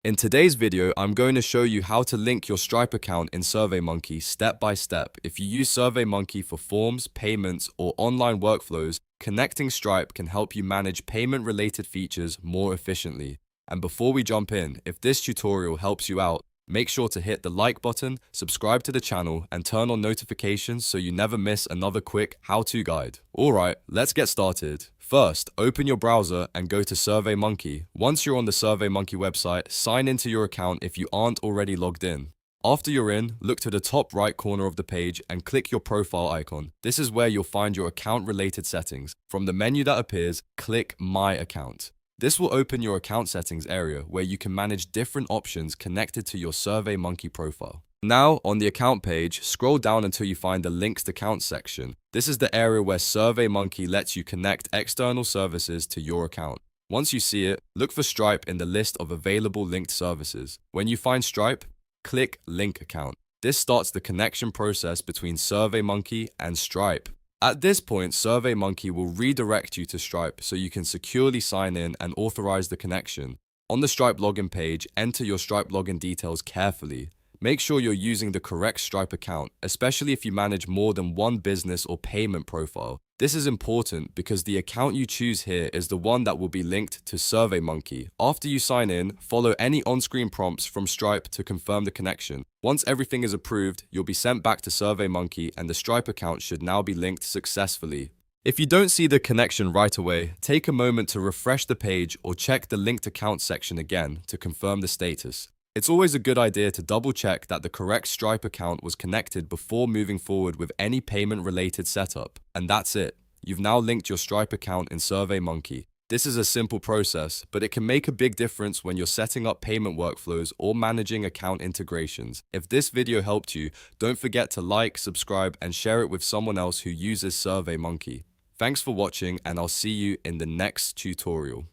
In today's video, I'm going to show you how to link your Stripe account in SurveyMonkey step by step. If you use SurveyMonkey for forms, payments, or online workflows, connecting Stripe can help you manage payment-related features more efficiently. And before we jump in, if this tutorial helps you out, make sure to hit the like button, subscribe to the channel, and turn on notifications so you never miss another quick how-to guide. Alright, let's get started. First, open your browser and go to SurveyMonkey. Once you're on the SurveyMonkey website, sign into your account if you aren't already logged in. After you're in, look to the top right corner of the page and click your profile icon. This is where you'll find your account-related settings. From the menu that appears, click My Account. This will open your account settings area where you can manage different options connected to your SurveyMonkey profile. Now, on the account page, scroll down until you find the Linked Accounts section. This is the area where SurveyMonkey lets you connect external services to your account. Once you see it, look for Stripe in the list of available linked services. When you find Stripe, click Link Account. This starts the connection process between SurveyMonkey and Stripe. At this point, SurveyMonkey will redirect you to Stripe so you can securely sign in and authorize the connection. On the Stripe login page, enter your Stripe login details carefully. Make sure you're using the correct Stripe account, especially if you manage more than one business or payment profile. This is important because the account you choose here is the one that will be linked to SurveyMonkey. After you sign in, follow any on-screen prompts from Stripe to confirm the connection. Once everything is approved, you'll be sent back to SurveyMonkey and the Stripe account should now be linked successfully. If you don't see the connection right away, take a moment to refresh the page or check the linked account section again to confirm the status. It's always a good idea to double check that the correct Stripe account was connected before moving forward with any payment-related setup. And that's it. You've now linked your Stripe account in SurveyMonkey. This is a simple process, but it can make a big difference when you're setting up payment workflows or managing account integrations. If this video helped you, don't forget to like, subscribe, and share it with someone else who uses SurveyMonkey. Thanks for watching, and I'll see you in the next tutorial.